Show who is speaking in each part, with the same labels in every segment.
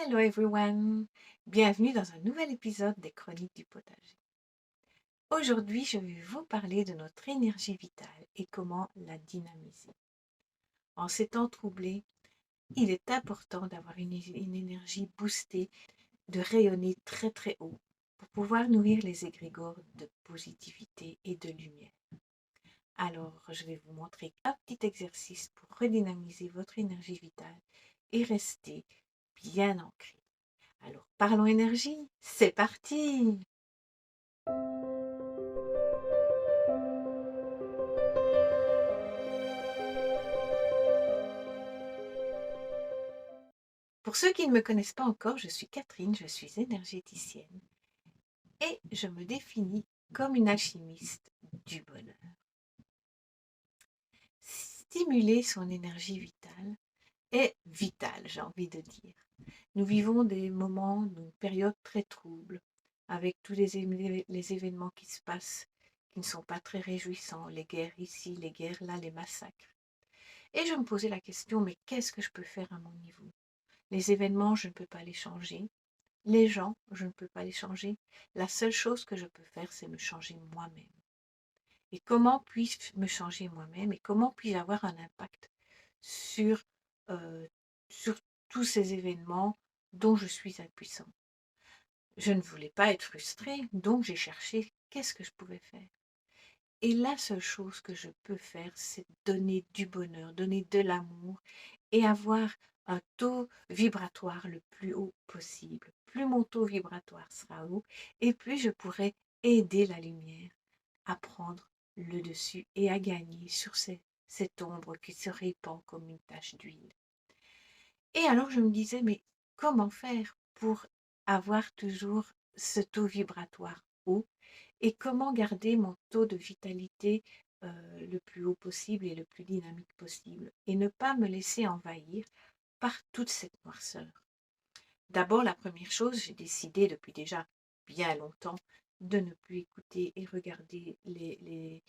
Speaker 1: Hello everyone! Bienvenue dans un nouvel épisode des Chroniques du potager. Aujourd'hui, je vais vous parler de notre énergie vitale et comment la dynamiser. En ces temps troublés, il est important d'avoir une énergie boostée, de rayonner très très haut pour pouvoir nourrir les égrégores de positivité et de lumière. Alors, je vais vous montrer un petit exercice pour redynamiser votre énergie vitale et rester bien ancré. Alors, parlons énergie, c'est parti! Pour ceux qui ne me connaissent pas encore, je suis Catherine, je suis énergéticienne et je me définis comme une alchimiste du bonheur. Stimuler son énergie vitale est vital, j'ai envie de dire. Nous vivons des moments, d'une période très trouble, avec tous les événements qui se passent, qui ne sont pas très réjouissants, les guerres ici, les guerres là, les massacres. Et je me posais la question, mais qu'est-ce que je peux faire à mon niveau? Les événements, je ne peux pas les changer. Les gens, je ne peux pas les changer. La seule chose que je peux faire, c'est me changer moi-même. Et comment puis-je me changer moi-même et comment puis-je avoir un impact sur, euh, sur tous ces événements dont je suis impuissant? Je ne voulais pas être frustrée, donc j'ai cherché qu'est-ce que je pouvais faire. Et la seule chose que je peux faire, c'est donner du bonheur, donner de l'amour et avoir un taux vibratoire le plus haut possible. Plus mon taux vibratoire sera haut, et plus je pourrai aider la lumière à prendre le dessus et à gagner sur cette ombre qui se répand comme une tache d'huile. Et alors je me disais, mais comment faire pour avoir toujours ce taux vibratoire haut et comment garder mon taux de vitalité le plus haut possible et le plus dynamique possible et ne pas me laisser envahir par toute cette noirceur. D'abord, la première chose, j'ai décidé depuis déjà bien longtemps de ne plus écouter et regarder les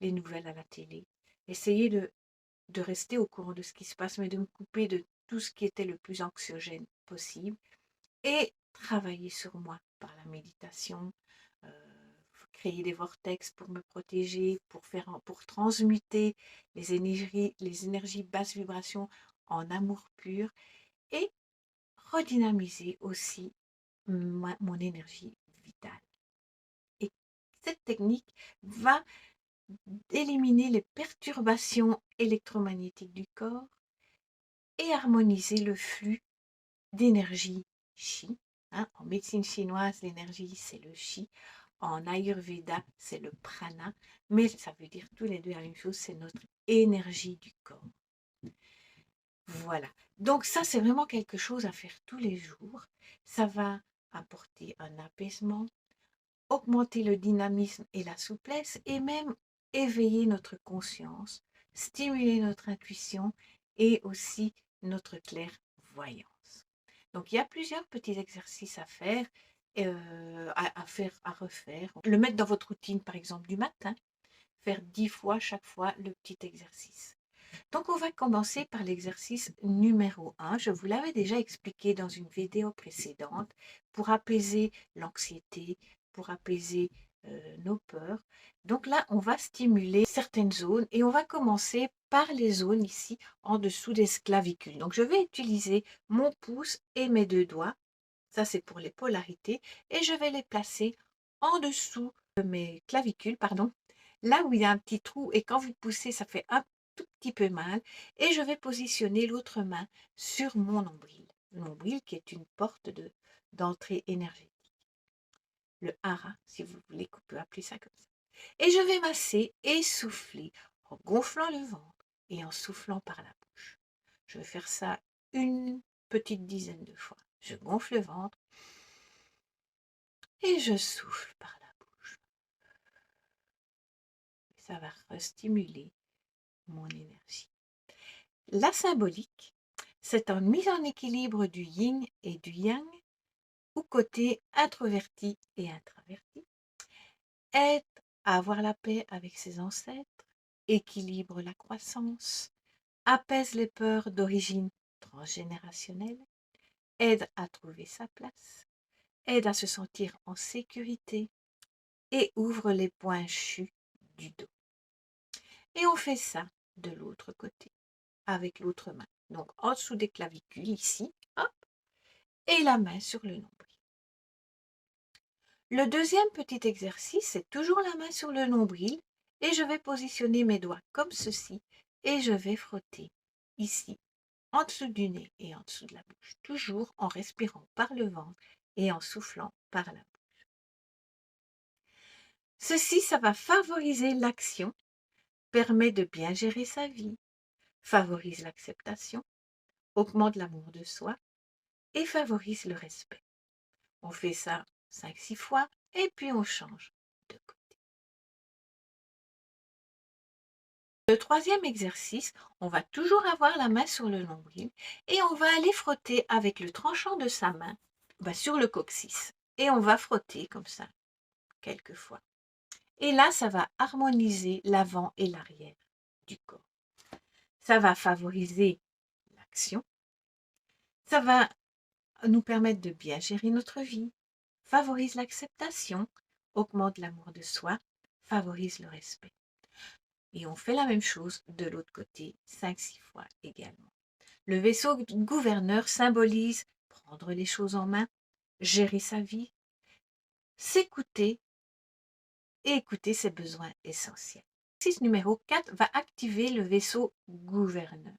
Speaker 1: nouvelles à la télé. Essayer de rester au courant de ce qui se passe, mais de me couper de tout ce qui était le plus anxiogène possible et travailler sur moi par la méditation, créer des vortex pour me protéger, pour transmuter les énergies basse vibration en amour pur et redynamiser aussi mon énergie vitale. Et cette technique va éliminer les perturbations électromagnétiques du corps et harmoniser le flux d'énergie chi. En médecine chinoise, l'énergie, c'est le chi. En Ayurveda, c'est le prana. Mais ça veut dire tous les deux la même chose, c'est notre énergie du corps. Voilà. Donc ça, c'est vraiment quelque chose à faire tous les jours. Ça va apporter un apaisement, augmenter le dynamisme et la souplesse et même éveiller notre conscience, stimuler notre intuition et aussi notre clairvoyance. Donc il y a plusieurs petits exercices à faire, à refaire. Le mettre dans votre routine par exemple du matin, faire 10 fois chaque fois le petit exercice. Donc on va commencer par l'exercice numéro 1. Je vous l'avais déjà expliqué dans une vidéo précédente pour apaiser l'anxiété, pour apaiser nos peurs. Donc là, on va stimuler certaines zones et on va commencer par les zones ici en dessous des clavicules. Donc je vais utiliser mon pouce et mes deux doigts. Ça, c'est pour les polarités. Et je vais les placer en dessous de mes clavicules, pardon, là où il y a un petit trou. Et quand vous poussez, ça fait un tout petit peu mal. Et je vais positionner l'autre main sur mon nombril. Le nombril qui est une porte d'entrée énergétique. Le hara, si vous voulez qu'on peut appeler ça comme ça. Et je vais masser et souffler en gonflant le ventre et en soufflant par la bouche. Je vais faire ça une petite dizaine de fois. Je gonfle le ventre et je souffle par la bouche. Ça va restimuler mon énergie. La symbolique, c'est une mise en équilibre du yin et du yang, ou côté introverti et introverti, aide à avoir la paix avec ses ancêtres, équilibre la croissance, apaise les peurs d'origine transgénérationnelle, aide à trouver sa place, aide à se sentir en sécurité et ouvre les points chus du dos. Et on fait ça de l'autre côté, avec l'autre main. Donc en dessous des clavicules, ici, hop, et la main sur le nombril. Le deuxième petit exercice, c'est toujours la main sur le nombril et je vais positionner mes doigts comme ceci et je vais frotter ici, en dessous du nez et en dessous de la bouche, toujours en respirant par le ventre et en soufflant par la bouche. Ceci, ça va favoriser l'action, permet de bien gérer sa vie, favorise l'acceptation, augmente l'amour de soi et favorise le respect. On fait ça 5-6 fois et puis on change de côté. Le troisième exercice, on va toujours avoir la main sur le nombril et on va aller frotter avec le tranchant de sa main sur le coccyx. Et on va frotter comme ça, quelques fois. Et là, ça va harmoniser l'avant et l'arrière du corps. Ça va favoriser l'action. Ça va nous permettre de bien gérer notre vie, favorise l'acceptation, augmente l'amour de soi, favorise le respect. Et on fait la même chose de l'autre côté, 5-6 fois également. Le vaisseau gouverneur symbolise prendre les choses en main, gérer sa vie, s'écouter et écouter ses besoins essentiels. L'exercice numéro 4 va activer le vaisseau gouverneur.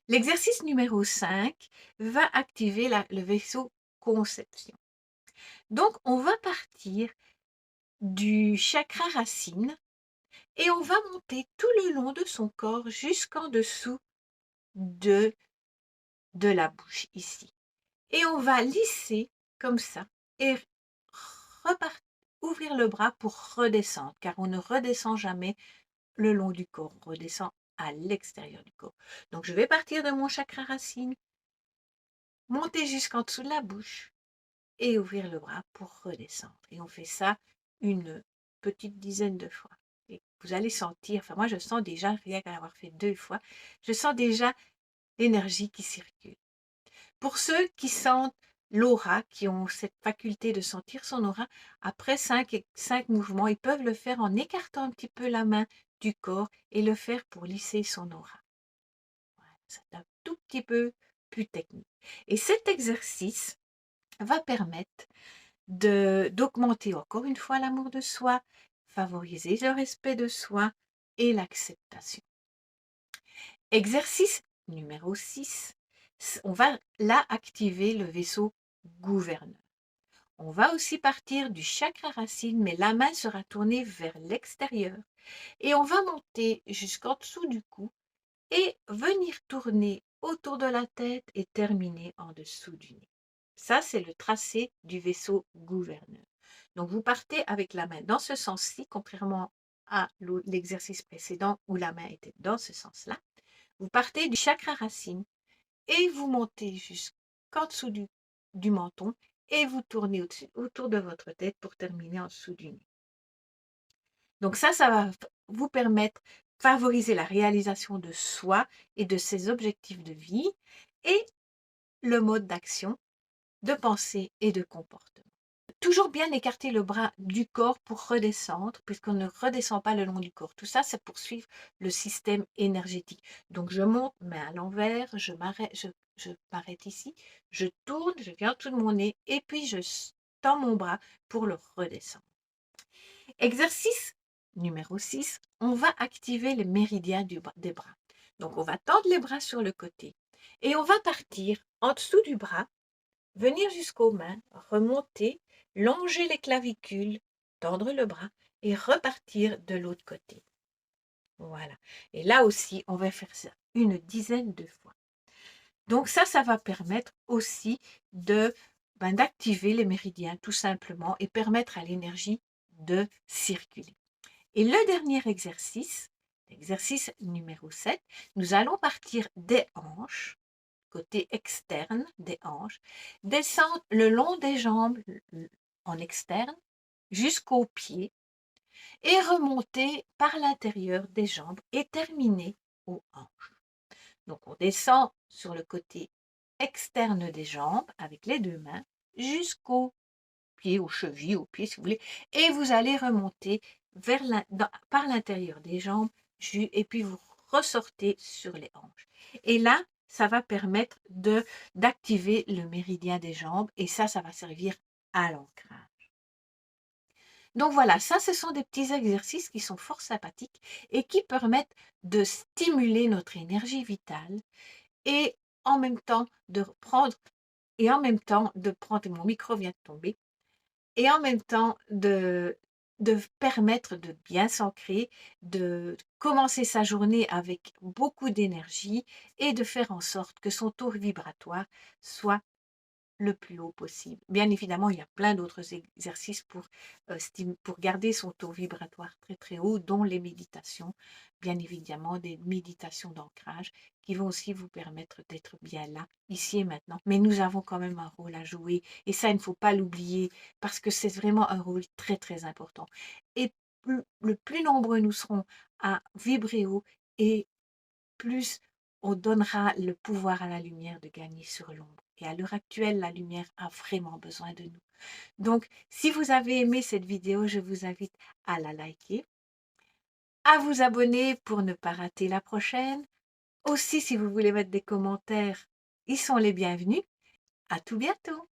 Speaker 1: L'exercice numéro 5 va activer le vaisseau conception. Donc, on va partir du chakra racine et on va monter tout le long de son corps jusqu'en dessous de la bouche ici. Et on va lisser comme ça et ouvrir le bras pour redescendre, car on ne redescend jamais le long du corps, on redescend à l'extérieur du corps. Donc je vais partir de mon chakra racine, monter jusqu'en dessous de la bouche et ouvrir le bras pour redescendre. Et on fait ça une petite dizaine de fois. Et vous allez sentir, enfin moi je sens déjà, rien qu'à l'avoir fait 2 fois, je sens déjà l'énergie qui circule. Pour ceux qui sentent l'aura, qui ont cette faculté de sentir son aura, après 5 mouvements, ils peuvent le faire en écartant un petit peu la main du corps et le faire pour lisser son aura. Voilà, c'est un tout petit peu plus technique. Et cet exercice va permettre d'augmenter encore une fois l'amour de soi, favoriser le respect de soi et l'acceptation. Exercice numéro 6. On va là activer le vaisseau gouverneur. On va aussi partir du chakra racine, mais la main sera tournée vers l'extérieur. Et on va monter jusqu'en dessous du cou et venir tourner autour de la tête et terminer en dessous du nez. Ça, c'est le tracé du vaisseau gouverneur. Donc, vous partez avec la main dans ce sens-ci, contrairement à l'exercice précédent où la main était dans ce sens-là. Vous partez du chakra racine et vous montez jusqu'en dessous du menton et vous tournez autour de votre tête pour terminer en dessous du nez. Donc ça va vous permettre de favoriser la réalisation de soi et de ses objectifs de vie et le mode d'action, de pensée et de comportement. Toujours bien écarter le bras du corps pour redescendre, puisqu'on ne redescend pas le long du corps. Tout ça, c'est pour suivre le système énergétique. Donc, je monte, main à l'envers, je m'arrête ici, je tourne, je viens tout de mon nez, et puis je tends mon bras pour le redescendre. Exercice numéro 6, on va activer les méridiens des bras. Donc, on va tendre les bras sur le côté, et on va partir en dessous du bras, venir jusqu'aux mains, remonter, longer les clavicules, tendre le bras et repartir de l'autre côté. Voilà. Et là aussi, on va faire ça une dizaine de fois. Donc ça va permettre aussi d'activer les méridiens tout simplement et permettre à l'énergie de circuler. Et le dernier exercice, l'exercice numéro 7, nous allons partir des hanches, côté externe des hanches, descendre le long des jambes en externe jusqu'aux pieds et remonter par l'intérieur des jambes et terminer aux hanches. Donc on descend sur le côté externe des jambes avec les 2 mains jusqu'aux pieds, aux chevilles, aux pieds si vous voulez, et vous allez remonter vers par l'intérieur des jambes et puis vous ressortez sur les hanches. Et là, ça va permettre d'activer le méridien des jambes et ça va servir à l'ancrage. Donc voilà, ça ce sont des petits exercices qui sont fort sympathiques et qui permettent de stimuler notre énergie vitale et en même temps de prendre mon micro vient de tomber, et en même temps de permettre de bien s'ancrer, de commencer sa journée avec beaucoup d'énergie et de faire en sorte que son taux vibratoire soit le plus haut possible. Bien évidemment, il y a plein d'autres exercices pour garder son taux vibratoire très très haut, dont les méditations, bien évidemment des méditations d'ancrage qui vont aussi vous permettre d'être bien là, ici et maintenant. Mais nous avons quand même un rôle à jouer et ça, il ne faut pas l'oublier parce que c'est vraiment un rôle très très important. Et le plus nombreux nous serons à vibrer haut et plus on donnera le pouvoir à la lumière de gagner sur l'ombre. Et à l'heure actuelle, la lumière a vraiment besoin de nous. Donc, si vous avez aimé cette vidéo, je vous invite à la liker, à vous abonner pour ne pas rater la prochaine. Aussi, si vous voulez mettre des commentaires, ils sont les bienvenus. À tout bientôt.